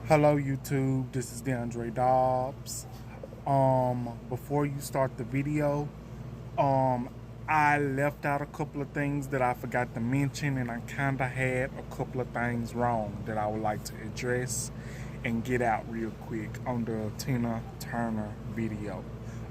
Hello YouTube, this is DeAndre Dobbs. Before you start the video, um, I left out a couple of things that I forgot to mention, and I kinda had a couple of things wrong that I would like to address and get out real quick on the Tina Turner video.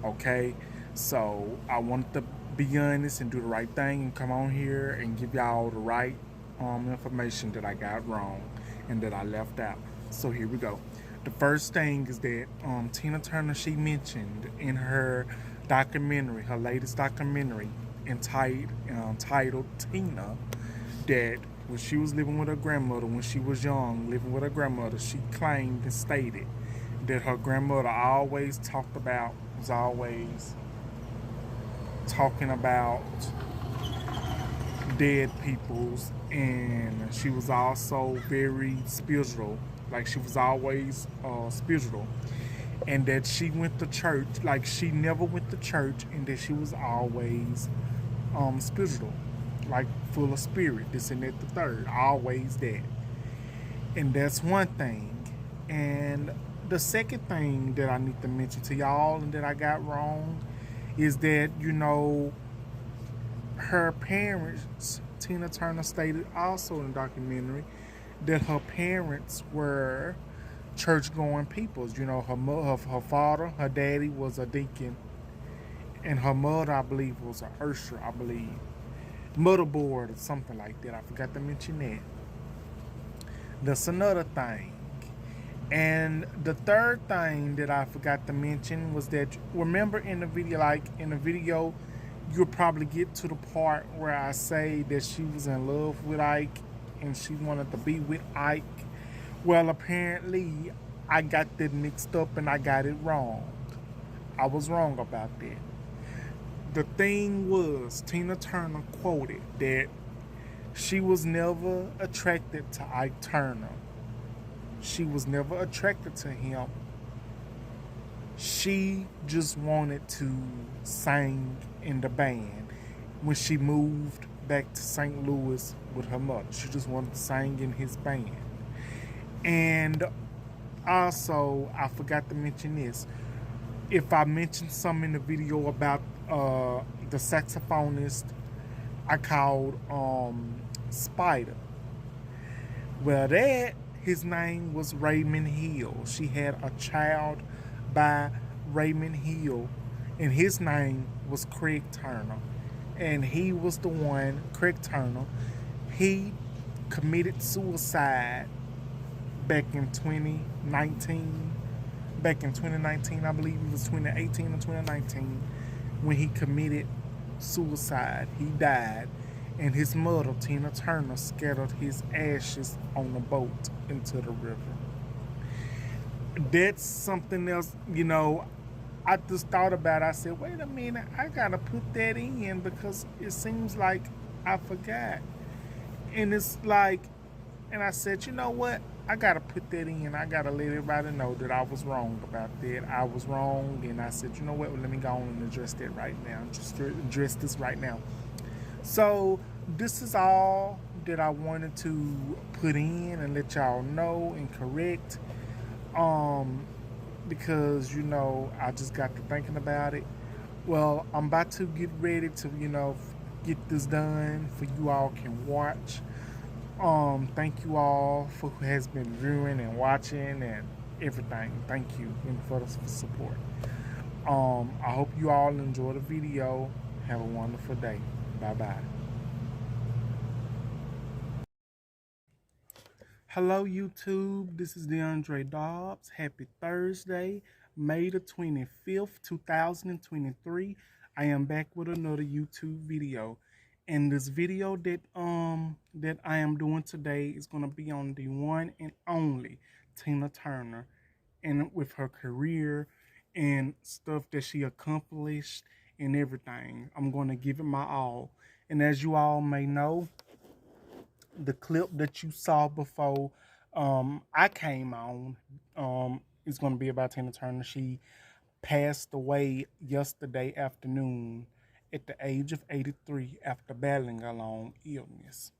Okay, so I wanted to be honest and do the right thing and come on here and give y'all the right information that I got wrong and that I left out. So here we go. The first thing is that Tina Turner, she mentioned in her documentary, her latest documentary titled Tina, that when she was living with her grandmother, when she was young, living with her grandmother, she claimed and stated that her grandmother was always talking about dead peoples, and she was also very spiritual. Like she was always spiritual, and that she went to church. Like she never went to church, and that she was always spiritual, like full of spirit. This and that, the third, always that. And that's one thing. And the second thing that I need to mention to y'all and that I got wrong is that her parents, Tina Turner stated also in the documentary, that her parents were church going peoples. Her father, her daddy was a deacon, and her mother, I believe, was a usher, I believe. Motherboard or something like that. I forgot to mention that. That's another thing. And the third thing that I forgot to mention was that, remember in the video, you'll probably get to the part where I say that she was in love with Ike and she wanted to be with Ike. Well, apparently, I got that mixed up and I got it wrong. I was wrong about that. The thing was, Tina Turner quoted that she was never attracted to Ike Turner. She was never attracted to him. She just wanted to sing in the band. When she moved back to St. Louis with her mother, she just wanted to sing in his band. And also, I forgot to mention this. If I mentioned something in the video about the saxophonist I called Spider, well, his name was Raymond Hill. She had a child by Raymond Hill, and his name was Craig Turner. And he was the one, Craig Turner, he committed suicide back in 2019. Back in 2019, I believe it was 2018 or 2019, when he committed suicide. He died, and his mother, Tina Turner, scattered his ashes on a boat into the river. That's something else. I just thought about it. I said, wait a minute, I gotta put that in because it seems like I forgot. And it's like, and I said, you know what? I gotta put that in. I gotta let everybody know that I was wrong about that. I was wrong, and I said, you know what? Well, let me go on and address that right now. Just address this right now. So this is all that I wanted to put in and let y'all know and correct. Um, because I just got to thinking about it. Well, I'm about to get ready to get this done for you all can watch. Thank you all for who has been viewing and watching and everything. Thank you and for the support. I hope you all enjoy the video. Have a wonderful day. Bye bye. Hello YouTube. This is DeAndre Dobbs. Happy Thursday, May the 25th, 2023. I am back with another YouTube video. And this video that I am doing today is gonna be on the one and only Tina Turner, and with her career and stuff that she accomplished and everything. I'm gonna give it my all. And as you all may know, the clip that you saw before I came on is going to be about Tina Turner. She passed away yesterday afternoon at the age of 83 after battling a long illness.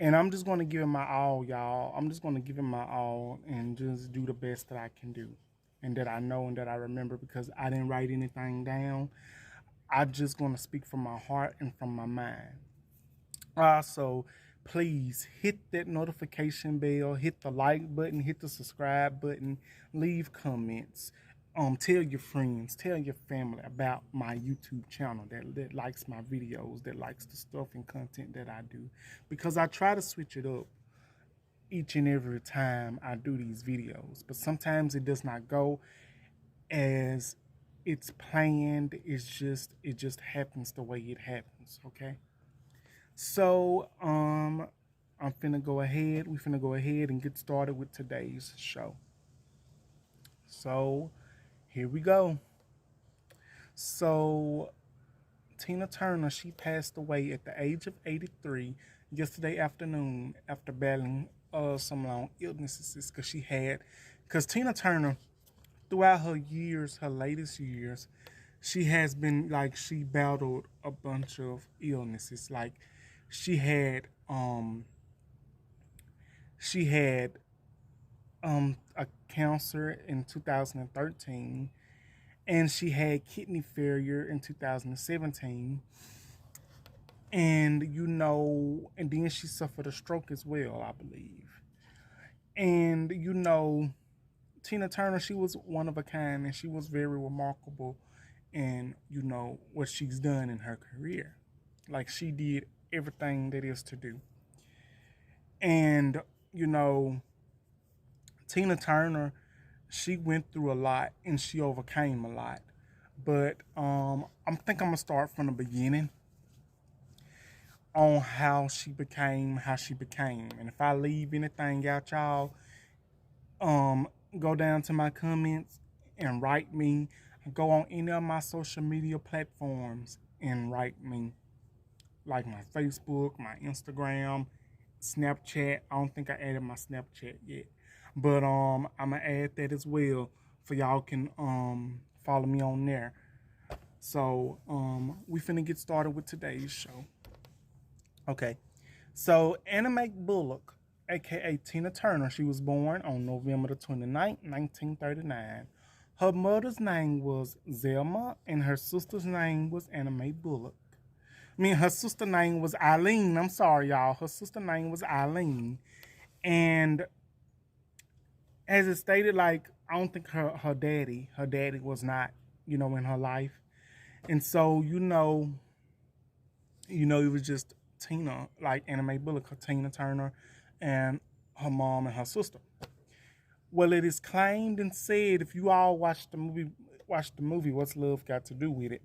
And I'm just going to give it my all, y'all. I'm just going to give it my all and just do the best that I can do and that I know and that I remember, because I didn't write anything down. I'm just going to speak from my heart and from my mind. Also, please hit that notification bell, hit the like button, hit the subscribe button, leave comments. Tell your friends, tell your family about my YouTube channel that likes my videos, that likes the stuff and content that I do. Because I try to switch it up each and every time I do these videos. But sometimes it does not go as it's planned. It just happens the way it happens, okay? So, I'm finna go ahead. We finna go ahead and get started with today's show. So, here we go. So, Tina Turner, she passed away at the age of 83 yesterday afternoon after battling some long illnesses because Tina Turner, throughout her years, her latest years, she has been like, she battled a bunch of illnesses. Like, she had she had a cancer in 2013, and she had kidney failure in 2017, and and then she suffered a stroke as well, I believe. And Tina Turner, she was one of a kind, and she was very remarkable in what she's done in her career. Like, she did everything that is to do. And Tina Turner, she went through a lot and she overcame a lot. But I think I'm gonna start from the beginning on how she became. And if I leave anything out, y'all, go down to my comments and write me. Go on any of my social media platforms and write me, like my Facebook, my Instagram, Snapchat. I don't think I added my Snapchat yet, but I'm gonna add that as well, for y'all can follow me on there. So we finna get started with today's show. Okay, so Anna Mae Bullock, aka Tina Turner, she was born on November the 29th, 1939. Her mother's name was Zelma, and her sister's name was Anna Mae Bullock. Her sister name was Eileen. I'm sorry, y'all. Her sister name was Eileen. And as it stated, like, I don't think her daddy was not, in her life. And so, it was just Tina, like Anna Mae Bullock, Tina Turner, and her mom and her sister. Well, it is claimed and said, if you all watch the movie, What's Love Got to Do with It?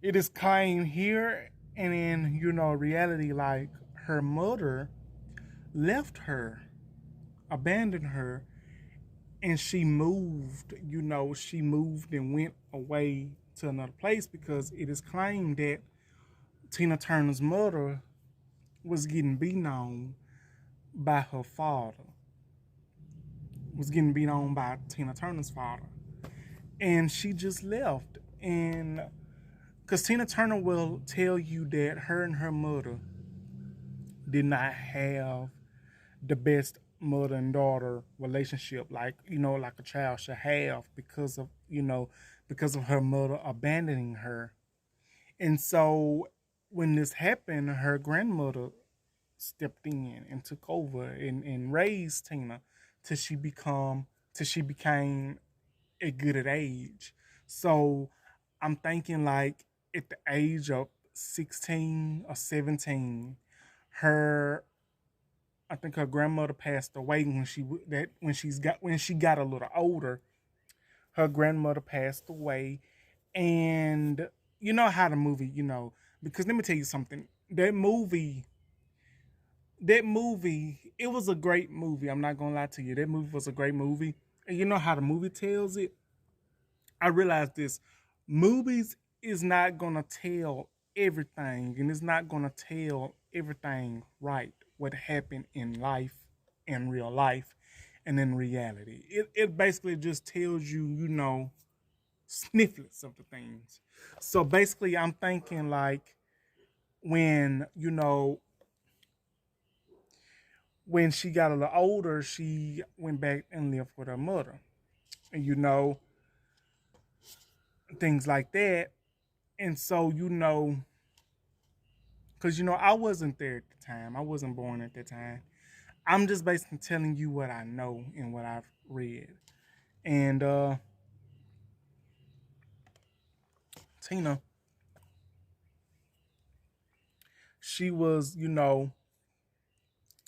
It is claimed here and in, reality, like, her mother left her, abandoned her, and she moved, she moved and went away to another place, because it is claimed that Tina Turner's mother was getting beaten on by her father, was getting beaten on by Tina Turner's father. And she just left. And because Tina Turner will tell you that her and her mother did not have the best mother and daughter relationship, like like a child should have, because of her mother abandoning her. And so when this happened, her grandmother stepped in and took over and raised Tina till she became a good at age. So I'm thinking, like, at the age of 16 or 17, I think her grandmother passed away when she got a little older. Her grandmother passed away, and you know how the movie, because let me tell you something. That movie, it was a great movie. I'm not gonna lie to you. That movie was a great movie. And you know how the movie tells it? I realized this. Movies is not gonna tell everything, and it's not gonna tell everything right, what happened in life, in real life, and in reality. It basically just tells you, snifflets of the things. So basically, I'm thinking, like, when When she got a little older, she went back and lived with her mother. And things like that. And so, because I wasn't there at the time. I wasn't born at the time. I'm just basically telling you what I know and what I've read. And Tina, she was,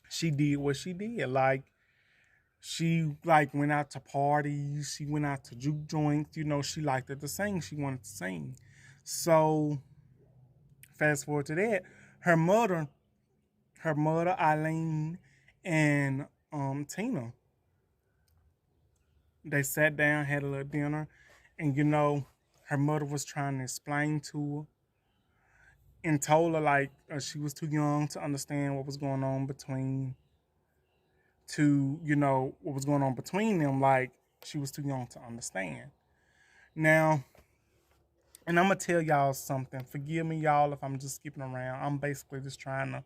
she did what she did. Like she went out to parties, she went out to juke joints, she liked it to sing, she wanted to sing. So fast forward to that, her mother, Eileen, and Tina, they sat down, had a little dinner, and her mother was trying to explain to her and told her like she was too young to understand what was going on what was going on between them. Like she was too young to understand. Now, and I'm gonna tell y'all something. Forgive me, y'all, if I'm just skipping around. I'm basically just trying to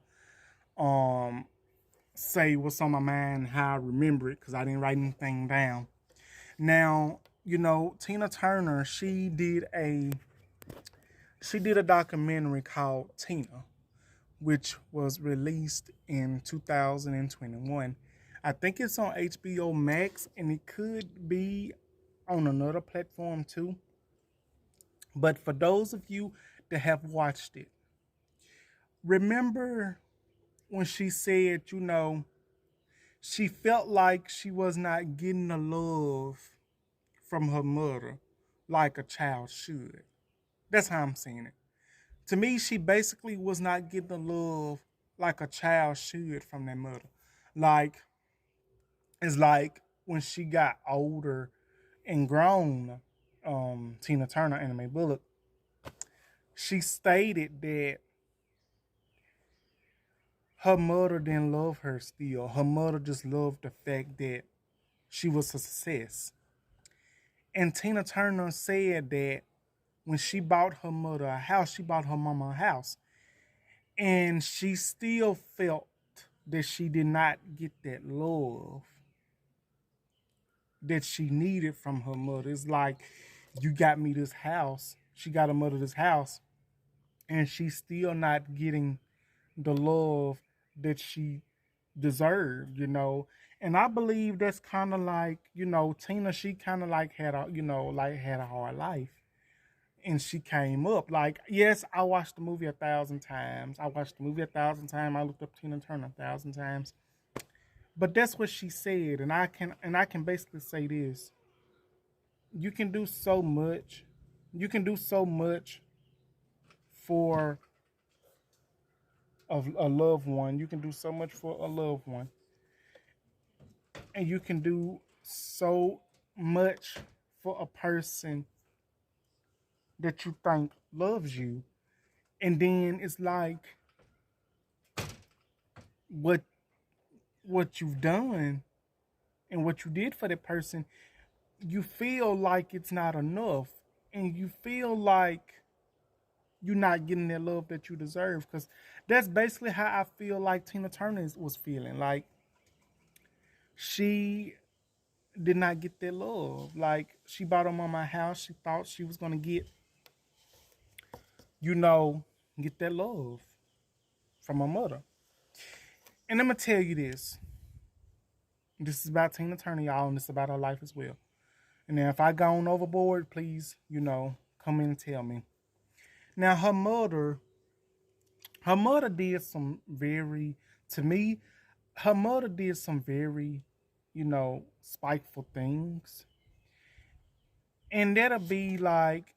say what's on my mind, how I remember it, because I didn't write anything down. Now, Tina Turner, she did a documentary called Tina, which was released in 2021. I think it's on HBO Max, and it could be on another platform too. But for those of you that have watched it, remember when she said, she felt like she was not getting the love from her mother like a child should. That's how I'm seeing it. To me, she basically was not getting the love like a child should from their mother. Like, it's like when she got older and grown, Tina Turner, Anime Bullock, she stated that her mother didn't love her still. Her mother just loved the fact that she was a success. And Tina Turner said that when she bought her mother a house, she bought her mama a house. And she still felt that she did not get that love that she needed from her mother. It's like, you got me this house. She got her mother this house, and she's still not getting the love that she deserved. And I believe that's kind of like, Tina, she kind of like had a hard life. And she came up. Like, yes, I watched the movie 1,000 times. I looked up Tina Turner 1,000 times. But that's what she said, and I can basically say this: you can do so much. You can do so much for a loved one. You can do so much for a loved one, and you can do so much for a person that you think loves you. And then it's like, what you've done and what you did for that person, you feel like it's not enough, and you feel like you're not getting that love that you deserve. Because that's basically how I feel like Tina Turner was feeling. Like, she did not get that love. Like, she bought her mama a house. She thought she was gonna you know, get that love from her mother. And I'm gonna tell you this. This is about Tina Turner, y'all, and it's about her life as well. And now, if I gone overboard, please, come in and tell me. Now, her mother did some very, to me, her mother did some very, spiteful things. And that'll be like,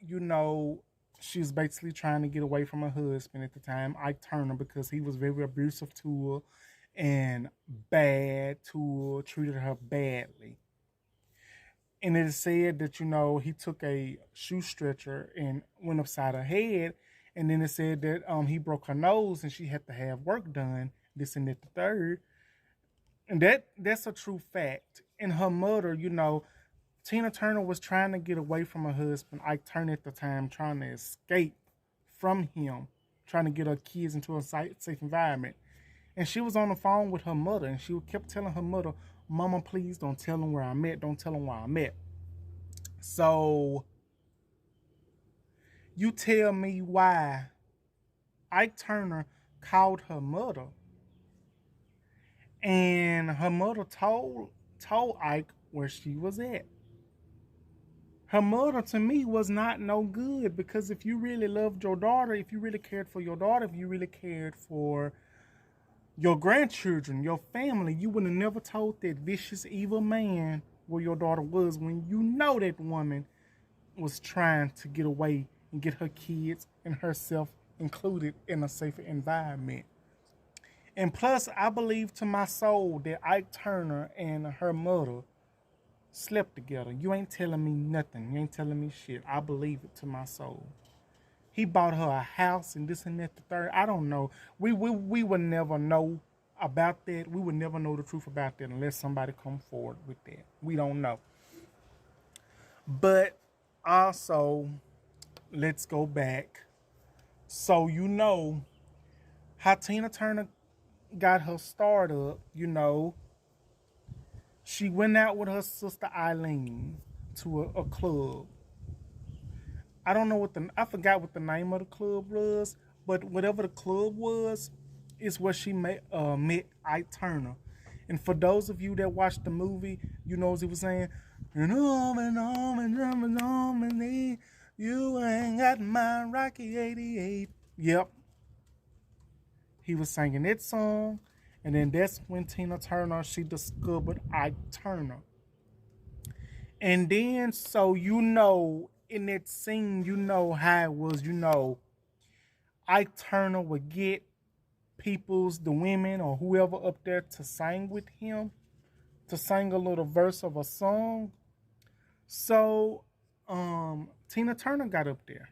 she was basically trying to get away from her husband at the time, Ike Turner, because he was very abusive to her and bad to her, treated her badly. And it is said that, he took a shoe stretcher and went upside her head. And then it said that he broke her nose and she had to have work done, this and that, the third. And that's a true fact. And her mother, Tina Turner was trying to get away from her husband, Ike Turner, at the time, trying to escape from him, trying to get her kids into a safe environment. And she was on the phone with her mother, and she kept telling her mother, "Mama, please don't tell him where I'm at. Don't tell him where I'm at." So you tell me why Ike Turner called her mother, and her mother told Ike where she was at. Her mother to me was not no good, because if you really loved your daughter, if you really cared for your daughter, if you really cared for your grandchildren, your family, you would have never told that vicious, evil man where your daughter was, when you know that woman was trying to get away and get her kids and herself included in a safer environment. And plus, I believe to my soul that Ike Turner and her mother slept together. You ain't telling me nothing. You ain't telling me shit. I believe it to my soul. He bought her a house and this and that, the third. I don't know. We would never know about that. We would never know the truth about that unless somebody come forward with that. We don't know. But also, let's go back. So you know how Tina Turner got her start up, she went out with her sister Eileen to a club. I don't know I forgot what the name of the club was, but whatever the club was, is where she met Ike Turner. And for those of you that watched the movie, you know as he was saying, you ain't got my Rocky 88. Yep. He was singing that song, and then that's when Tina Turner, she discovered Ike Turner. And then, so in that scene, how it was, Ike Turner would get the women or whoever up there to sing with him, to sing a little verse of a song. So, Tina Turner got up there.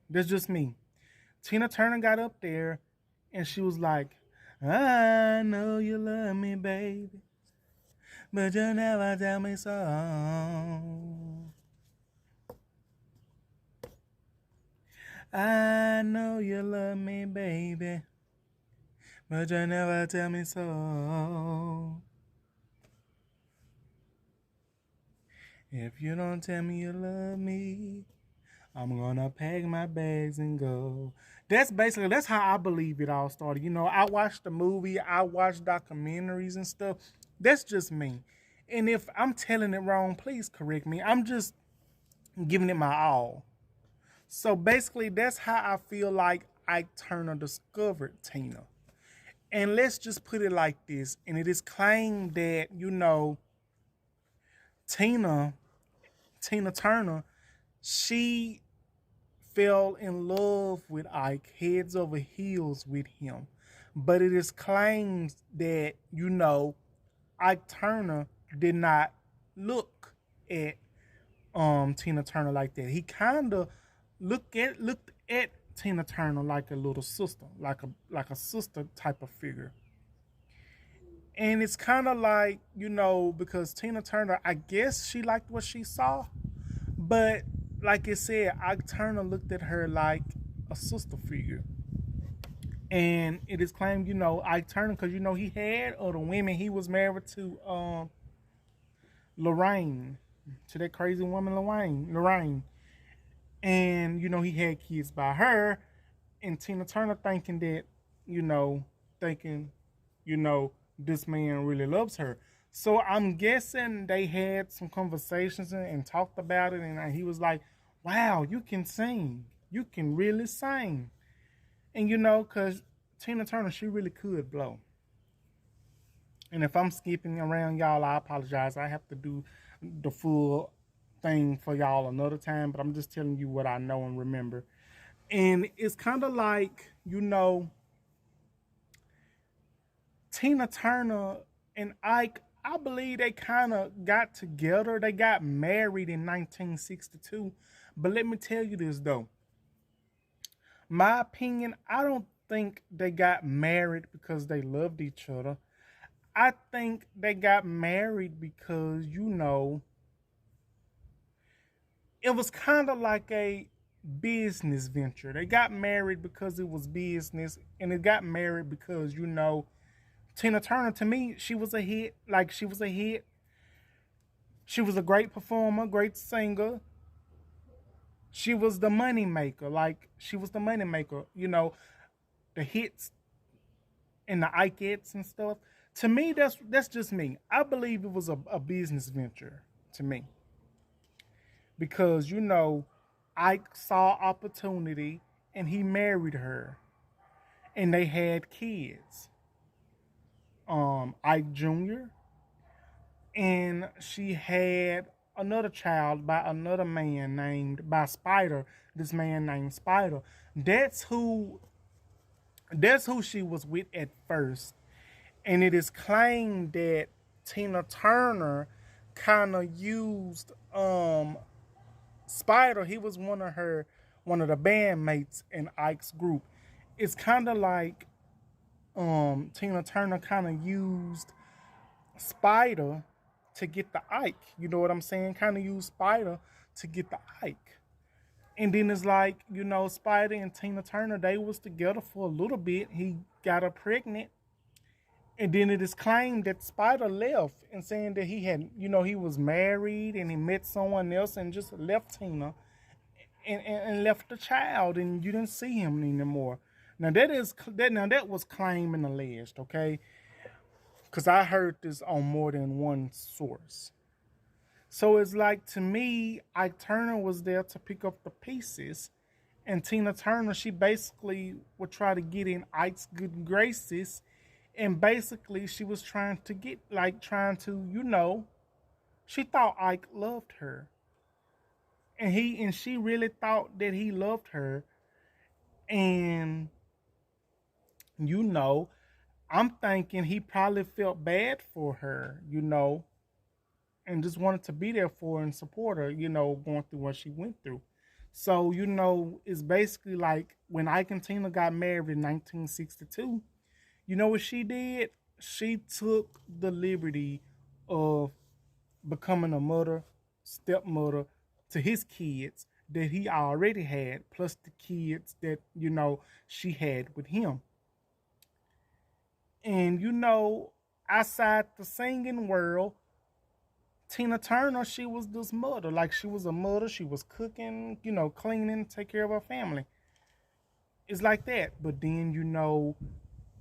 That's just me. Tina Turner got up there and she was like, "I know you love me, baby, but you never tell me so. I know you love me, baby, but you never tell me so. If you don't tell me you love me, I'm gonna pack my bags and go." That's how I believe it all started. I watched the movie, I watched documentaries and stuff. That's just me. And if I'm telling it wrong, please correct me. I'm just giving it my all. So basically, that's how I feel like Ike Turner discovered Tina. And let's just put it like this. And it is claimed that, Tina Turner, she fell in love with Ike, heads over heels with him. But it is claimed that, Ike Turner did not look at Tina Turner like that. He kind of looked at Tina Turner like a little sister, like a sister type of figure. And it's kind of like, because Tina Turner, I guess she liked what she saw, but like I said, Ike Turner looked at her like a sister figure. And it is claimed, Ike Turner, because he had other women. He was married to Lorraine, to that crazy woman Lorraine. And, he had kids by her. And Tina Turner thinking that, thinking, this man really loves her. So I'm guessing they had some conversations and talked about it. And he was like, "Wow, you can sing. You can really sing." And, because Tina Turner, she really could blow. And if I'm skipping around, y'all, I apologize. I have to do the full thing for y'all another time, but I'm just telling you what I know and remember. And it's kind of like, Tina Turner and Ike, I believe they kind of got together. They got married in 1962. But let me tell you this, though. My opinion, I don't think they got married because they loved each other. I think they got married because, it was kind of like a business venture. They got married because it was business, and they got married because, Tina Turner, to me, she was a hit. Like, she was a hit. She was a great performer, great singer. She was the money maker. Like, she was the money maker. You know, the hits and the Ikettes and stuff. To me, that's just me. I believe it was a business venture to me because you know, Ike saw opportunity and he married her, and they had kids. Ike Jr. and she had another child by another man named by Spider. This man named Spider. That's who. That's who she was with at first, and it is claimed that Tina Turner kind of used Spider. He was one of the bandmates in Ike's group. It's kind of like Tina Turner kind of used Spider to get the Ike. You know what I'm saying? Kind of used Spider to get the Ike. And then it's like, you know, Spider and Tina Turner, they was together for a little bit. He got her pregnant. And then it is claimed that Spider left and saying that he had, you know, he was married and he met someone else and just left Tina and left the child and you didn't see him anymore. Now that was claimed and alleged, okay? Because I heard this on more than one source. So it's like, to me, Ike Turner was there to pick up the pieces, and Tina Turner, she basically would try to get in Ike's good graces, and basically she was trying to you know, she thought Ike loved her, and she really thought that he loved her, and you know, I'm thinking he probably felt bad for her, you know, and just wanted to be there for her and support her, you know, going through what she went through. So, you know, it's basically like when Ike and Tina got married in 1962, you know what she did? She took the liberty of becoming a mother, stepmother to his kids that he already had, plus the kids that, you know, she had with him. And, you know, outside the singing world, Tina Turner, she was this mother. Like, she was a mother. She was cooking, you know, cleaning, take care of her family. It's like that. But then, you know,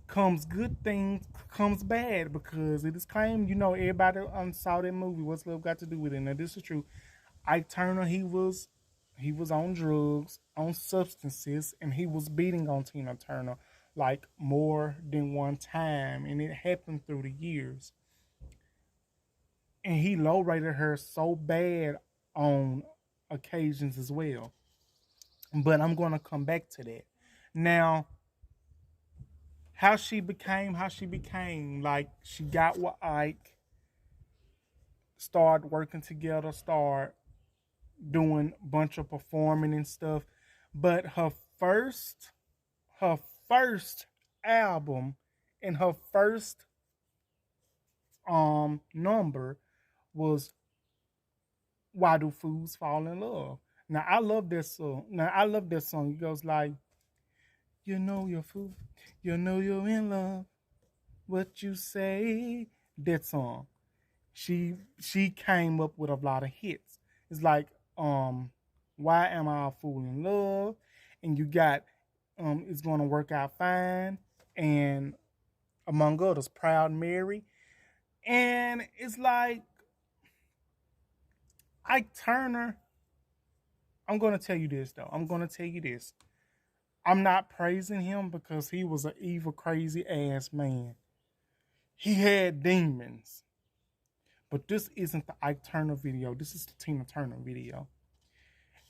comes good things, comes bad, because it is claimed, you know, everybody saw that movie. What's Love Got to Do with it? Now, this is true. Ike Turner, he was on drugs, on substances, and he was beating on Tina Turner like more than one time, and it happened through the years. And he low rated her so bad on occasions as well. But I'm going to come back to that. Now, how she became, like, she got with Ike, started working together, started doing a bunch of performing and stuff. But her first album and her first number was Why Do Fools Fall in Love? Now I love this song. It goes like, you know you're fool, you know you're in love. What you say? That song. She came up with a lot of hits. It's like Why Am I a Fool in Love? And you got It's Gonna Work Out Fine, and among others, Proud Mary. And it's like Ike Turner, I'm gonna tell you this though. I'm gonna tell you this. I'm not praising him because he was an evil, crazy ass man. He had demons. But this isn't the Ike Turner video. This is the Tina Turner video.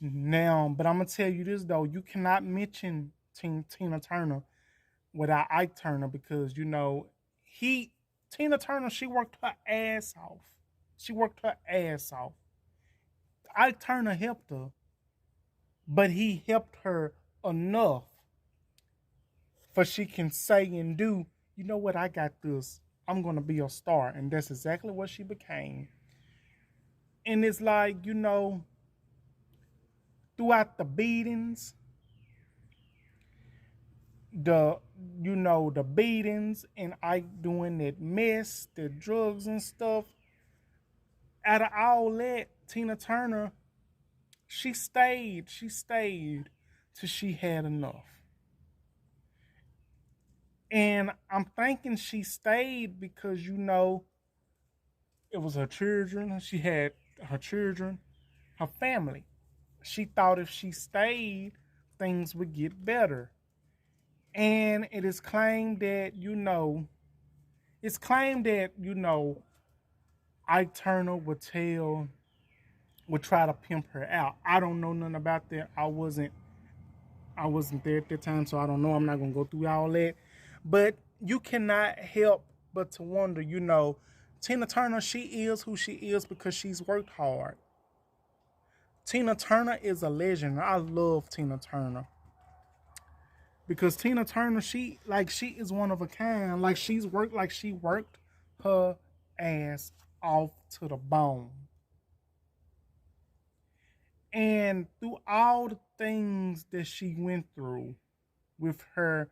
Now, but I'm gonna tell you this though. You cannot mention Tina Turner without Ike Turner, because you know he Tina Turner, she worked her ass off. She worked her ass off. Ike Turner helped her, but he helped her enough for she can say and do, you know what, I got this. I'm gonna be a star. And that's exactly what she became. And it's like, you know, throughout the beatings, the the beatings and Ike doing that mess, the drugs and stuff. Out of all that, Tina Turner, she stayed till she had enough. And I'm thinking she stayed because it was her children. She had her children, her family. She thought if she stayed, things would get better. And it is claimed that, Ike Turner would try to pimp her out. I don't know nothing about that. I wasn't there at that time, so I don't know. I'm not gonna go through all that. But you cannot help but to wonder, Tina Turner, she is who she is because she's worked hard. Tina Turner is a legend. I love Tina Turner. Because Tina Turner, she is one of a kind. Like she worked her ass off to the bone. And through all the things that she went through with her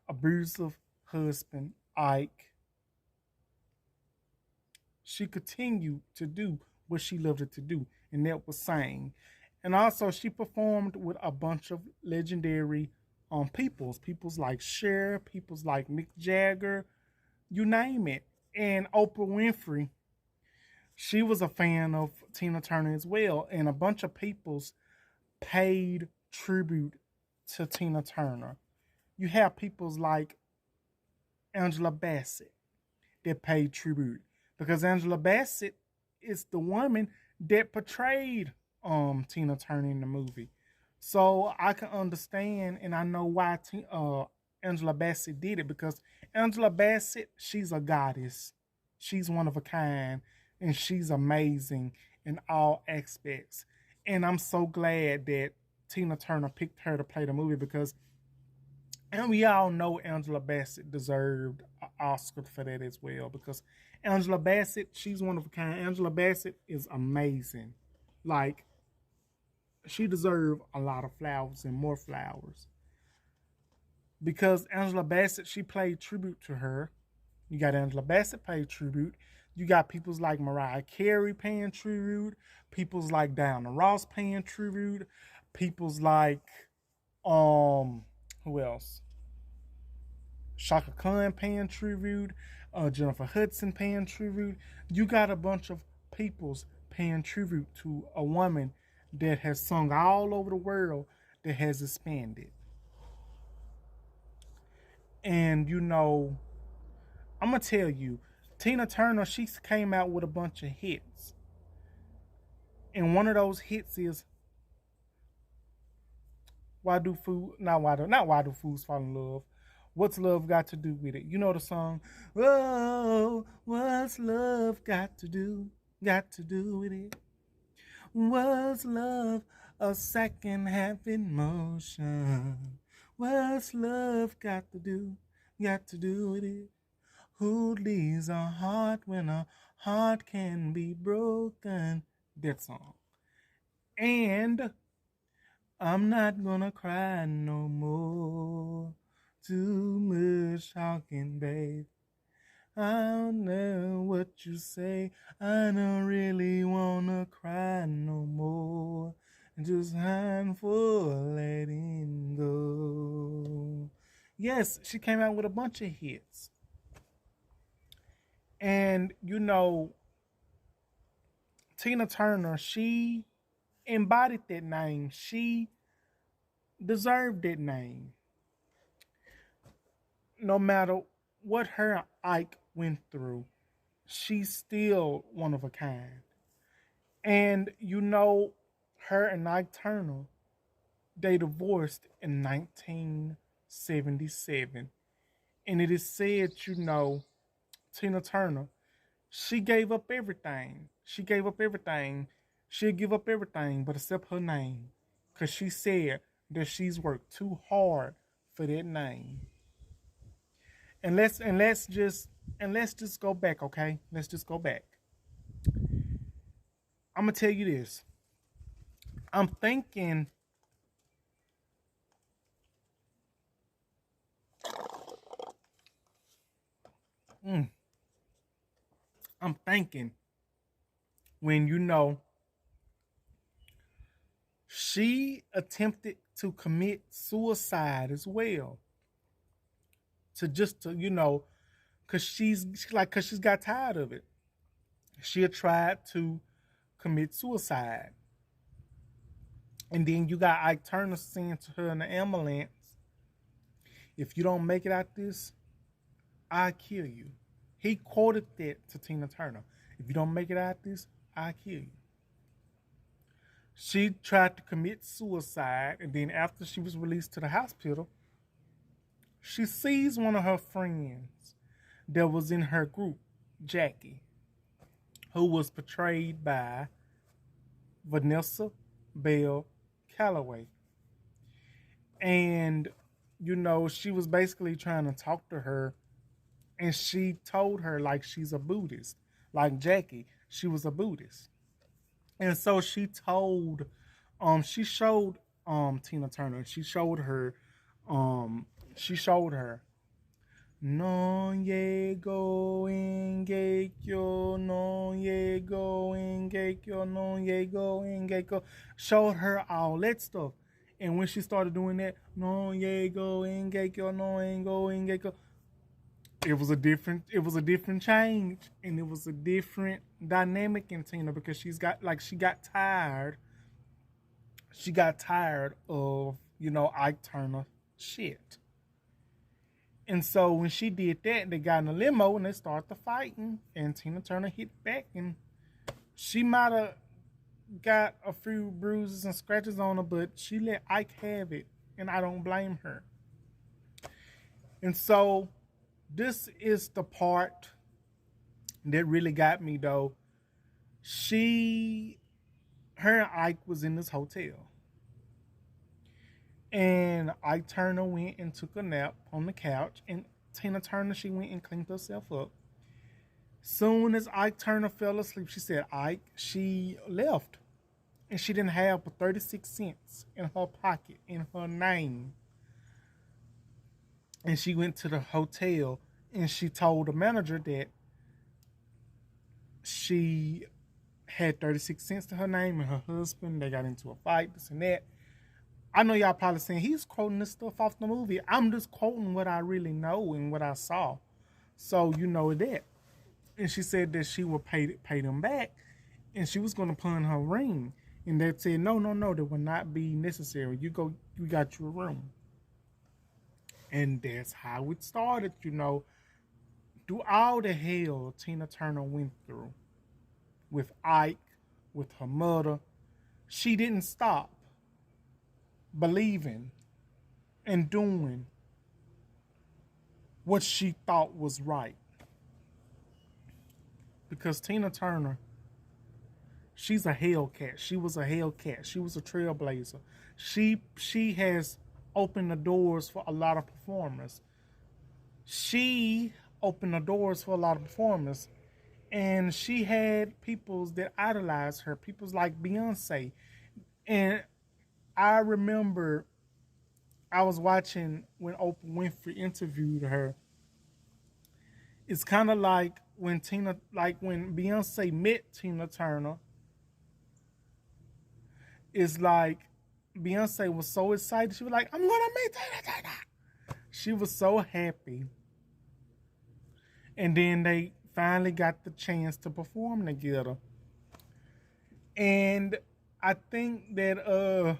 abusive husband, Ike, she continued to do what she loved to do, and that was sing. And also, she performed with a bunch of legendary peoples like Cher, peoples like Mick Jagger, you name it. And Oprah Winfrey, she was a fan of Tina Turner as well, and a bunch of peoples paid tribute to Tina Turner. You have peoples like Angela Bassett that paid tribute because Angela Bassett is the woman that portrayed Tina Turner in the movie. So I can understand and I know why Angela Bassett did it because Angela Bassett, she's a goddess. She's one of a kind and she's amazing in all aspects. And I'm so glad that Tina Turner picked her to play the movie because and we all know Angela Bassett deserved an Oscar for that as well because Angela Bassett, she's one of a kind. Angela Bassett is amazing. Like, she deserved a lot of flowers and more flowers. Because Angela Bassett, she played tribute to her. You got Angela Bassett paid tribute. You got people's like Mariah Carey paying tribute. People's like Diana Ross paying tribute. People's like who else? Shaka Khan paying tribute, Jennifer Hudson paying tribute. You got a bunch of peoples paying tribute to a woman that has sung all over the world that has expanded. And I'm gonna tell you, Tina Turner, she came out with a bunch of hits. And one of those hits is why do fools fall in love? What's love got to do with it? You know the song, oh, what's love got to do with it? Was love a second half emotion? What's love got to do with it? Who leaves a heart when a heart can be broken? That song. And I'm not gonna cry no more. Too much talking, babe. I don't know what you say. I don't really wanna cry no more. Just time for letting go. Yes, she came out with a bunch of hits. And Tina Turner, she embodied that name. She deserved that name. No matter what her Ike went through, she's still one of a kind. And her and Ike Turner, they divorced in 1977. And it is said, Tina Turner, she gave up everything. She gave up everything. She'll give up everything but except her name. Because she said that she's worked too hard for that name. And let's just go back, okay? Let's just go back. I'm gonna tell you this. I'm thinking Mm, I'm thinking when you know she attempted to commit suicide as well, to just to cause cause she's got tired of it. She had tried to commit suicide, and then you got Ike Turner saying to her in the ambulance, "If you don't make it out this, I kill you." He quoted that to Tina Turner. "If you don't make it out this, I kill you." She tried to commit suicide, and then after she was released to the hospital, she sees one of her friends that was in her group, Jackie, who was portrayed by Vanessa Bell Calloway. And, she was basically trying to talk to her, and she told her, like, she's a Buddhist. Like Jackie, she was a Buddhist. And so she showed Tina Turner, um, she showed her no llego en gekyo, no llego en gekyo, no llego en gekyo. Showed her all that stuff. And when she started doing that, no llego en gekyo, no llego en gekyo, it was a different change, and it was a different dynamic in Tina, because she got tired of Ike Turner shit. And so when she did that, they got in a limo and they started fighting, and Tina Turner hit back, and she might have got a few bruises and scratches on her, but she let Ike have it, and I don't blame her. And so this is the part that really got me, though. Her and Ike was in this hotel, and Ike Turner went and took a nap on the couch, and Tina Turner, she went and cleaned herself up. Soon as Ike Turner fell asleep, she said she left, and she didn't have but 36 cents in her pocket in her name. And she went to the hotel, and she told the manager that she had 36 cents to her name, and her husband, they got into a fight, this and that. I know y'all probably saying he's quoting this stuff off the movie. I'm just quoting what I really know and what I saw. So you know that. And she said that she would pay them back, and she was going to pawn her ring. And they said, no, no, no, that would not be necessary. You got your room. And that's how it started, through all the hell Tina Turner went through with Ike, with her mother. She didn't stop believing and doing what she thought was right. Because Tina Turner, she's a Hellcat. She was a Hellcat. She was a trailblazer. She has opened the doors for a lot of performers. She opened the doors for a lot of performers. And she had peoples that idolized her, peoples like Beyonce. And I remember I was watching when Oprah Winfrey interviewed her. It's kind of like when Beyonce met Tina Turner. It's like Beyonce was so excited. She was like, "I'm gonna meet Tina Turner." She was so happy. And then they finally got the chance to perform together. And I think that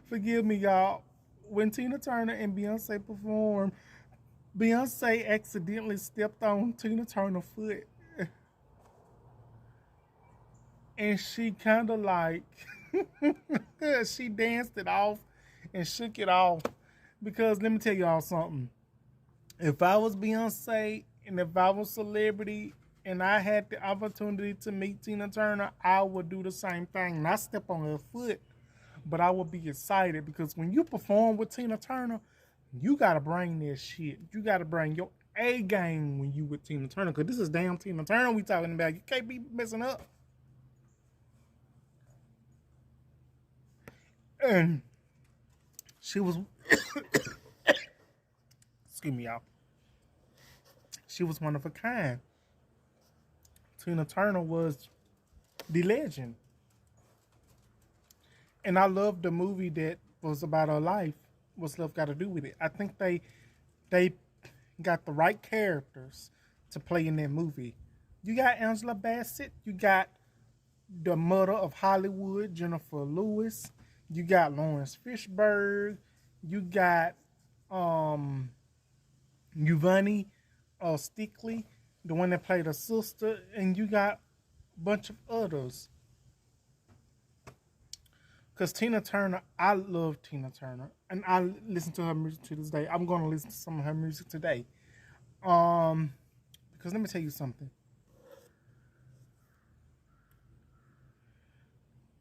forgive me, y'all, when Tina Turner and Beyonce performed, Beyonce accidentally stepped on Tina Turner's foot. And she kind of like, she danced it off and shook it off. Because let me tell y'all something. If I was Beyonce and if I was a celebrity and I had the opportunity to meet Tina Turner, I would do the same thing. Not step on her foot, but I would be excited, because when you perform with Tina Turner, you gotta bring that shit. You gotta bring your A game when you with Tina Turner, because this is damn Tina Turner we talking about. You can't be messing up. And she was, Excuse me, y'all. She was one of a kind. Tina Turner was the legend. And I loved the movie that was about her life. What's love got to do with it? I think they got the right characters to play in that movie. You got Angela Bassett. You got the mother of Hollywood, Jennifer Lewis. You got Lawrence Fishburne. You got um Giovanni Stickley, the one that played her sister, and you got a bunch of others. Because Tina Turner, I love Tina Turner, and I listen to her music to this day. I'm going to listen to some of her music today. Because let me tell you something.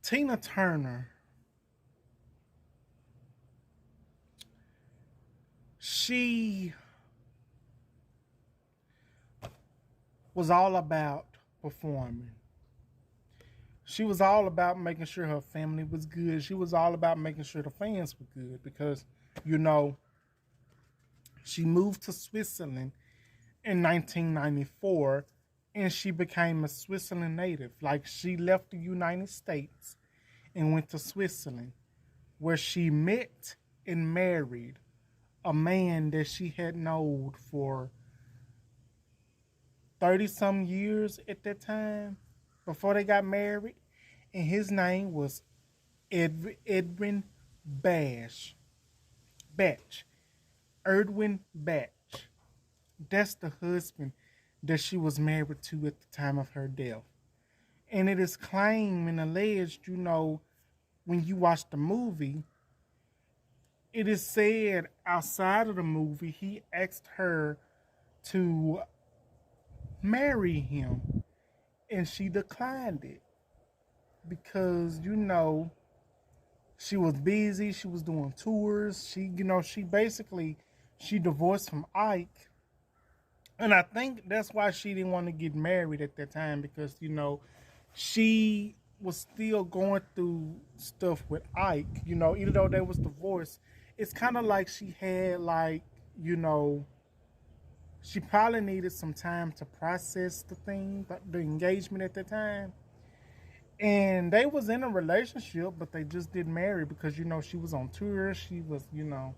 Tina Turner, she was all about performing. She was all about making sure her family was good. She was all about making sure the fans were good because, you know, she moved to Switzerland in 1994 and she became a Switzerland native. Like she left the United States and went to Switzerland where she met and married a man that she had known for 30 some years at that time before they got married. And his name was Edwin Bash. Batch. Erdwin Batch. That's the husband that she was married to at the time of her death. And it is claimed and alleged, you know, when you watch the movie, it is said outside of the movie, he asked her to marry him. And she declined it. Because, you know, she was busy. She was doing tours. She divorced from Ike. And I think that's why she didn't want to get married at that time because, you know, she was still going through stuff with Ike. You know, even though they was divorced, it's kind of like she had you know, she probably needed some time to process the engagement at the time. And they was in a relationship, but they just didn't marry because, you know, she was on tour. She was, you know,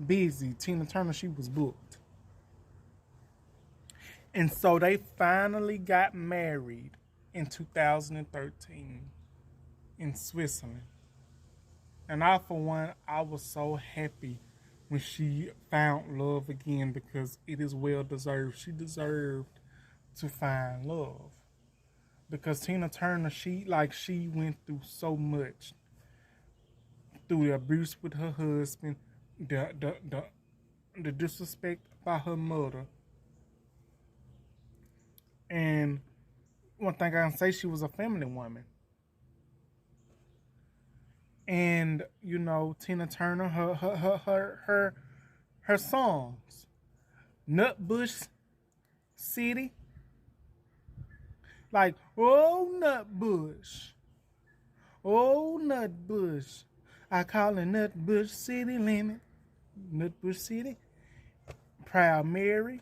busy. Tina Turner, she was booked. And so they finally got married in 2013 in Switzerland. And I, for one, I was so happy when she found love again because it is well deserved. She deserved to find love. Because Tina Turner, she went through so much. Through the abuse with her husband, the disrespect by her mother. And one thing I can say, she was a family woman. And, you know, Tina Turner, her songs. Nutbush City. Like, oh, Nutbush. Oh, Nutbush. I call it Nutbush City limit. Nutbush City. Proud Mary.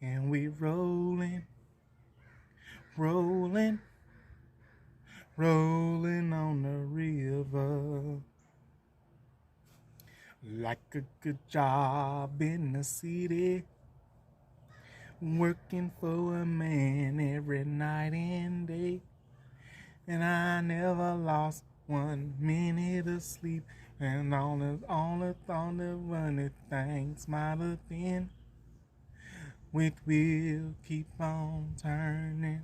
And we rolling. Rolling. Rolling on the river. Like a good job in the city. Working for a man every night and day. And I never lost 1 minute of sleep. And all the funny things might have been. With wheel keep on turning.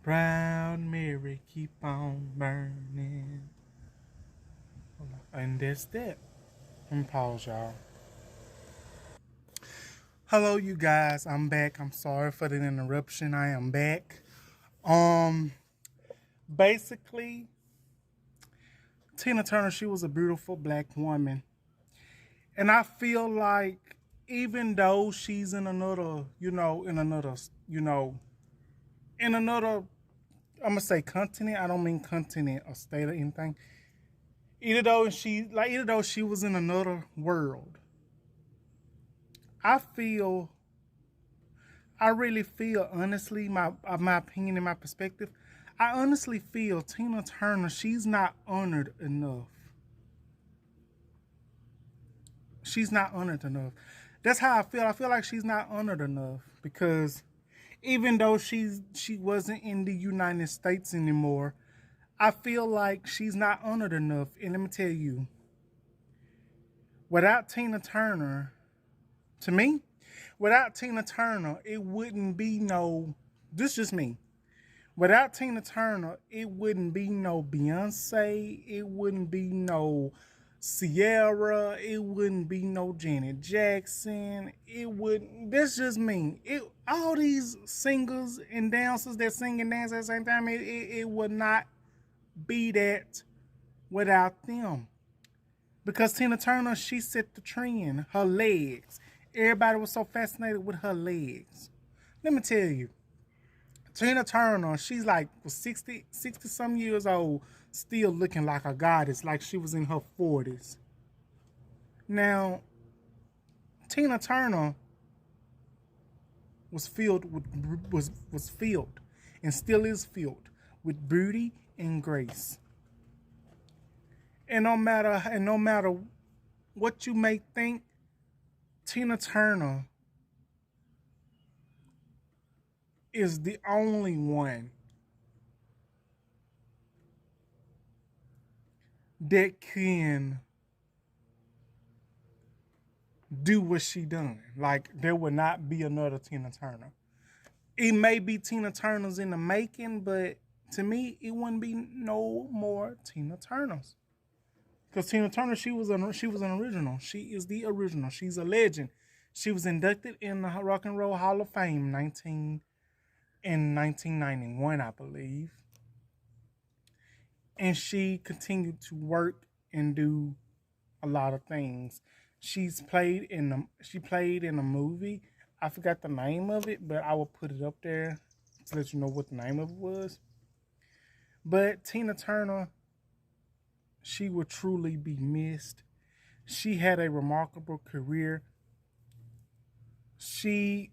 Proud Mary keep on burning. And that's that. Let me pause, y'all. Hello, you guys. I'm back. I'm sorry for the interruption. I am back. Basically, Tina Turner, she was a beautiful black woman. And I feel like even though she's in another, I'm going to say continent. I don't mean continent or state or anything. Even though she was in another world, I feel, I really feel, honestly, my opinion and my perspective, I honestly feel Tina Turner, she's not honored enough. She's not honored enough. That's how I feel. I feel like she's not honored enough because even though she wasn't in the United States anymore, I feel like she's not honored enough. And let me tell you, without Tina Turner, to me, without Tina Turner, it wouldn't be no. This is just me. Without Tina Turner, it wouldn't be no Beyonce. It wouldn't be no Sierra. It wouldn't be no Janet Jackson. It wouldn't. That's just me. All these singers and dancers that sing and dance at the same time, it would not be that without them. Because Tina Turner, she set the trend. Her legs. Everybody was so fascinated with her legs. Let me tell you, Tina Turner, she's like 60 some years old, still looking like a goddess, like she was in her 40s. Now, Tina Turner was filled with was filled and still is filled with beauty and grace. And no matter what you may think, Tina Turner is the only one that can do what she done. Like, there would not be another Tina Turner. It may be Tina Turner's in the making, but to me, it wouldn't be no more Tina Turners. Because Tina Turner, she was an original. She is the original. She's a legend. She was inducted in the Rock and Roll Hall of Fame in 1991, I believe. And she continued to work and do a lot of things. She played in a movie. I forgot the name of it, but I will put it up there to let you know what the name of it was. But Tina Turner, she will truly be missed. She had a remarkable career. She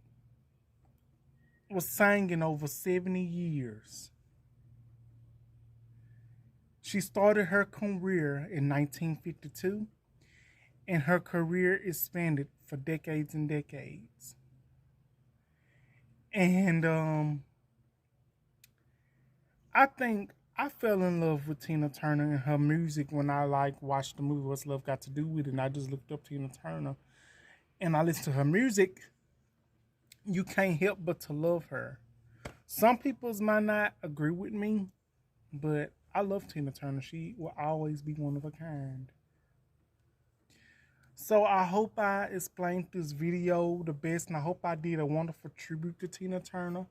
was singing over 70 years. She started her career in 1952, and her career expanded for decades and decades. And I think I fell in love with Tina Turner and her music when I watched the movie What's Love Got to Do with It, and I just looked up Tina Turner and I listened to her music. You can't help but to love her. Some people might not agree with me, but I love Tina Turner. She will always be one of a kind. So I hope I explained this video the best, and I hope I did a wonderful tribute to Tina Turner.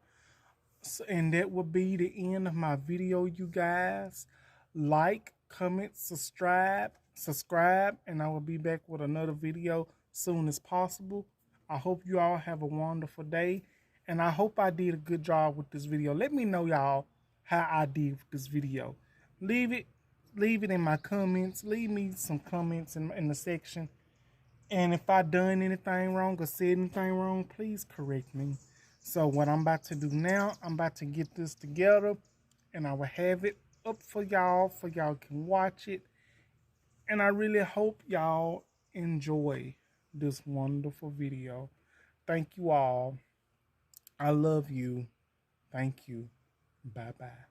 And that will be the end of my video, you guys. Like, comment, subscribe, and I will be back with another video soon as possible. I hope you all have a wonderful day, and I hope I did a good job with this video. Let me know, y'all, how I did with this video. Leave it in my comments. Leave me some comments in the section. And if I done anything wrong or said anything wrong, please correct me. So what I'm about to do now, I'm about to get this together, and I will have it up for y'all can watch it. And I really hope y'all enjoy this wonderful video. Thank you all. I love you. Thank you. Bye-bye.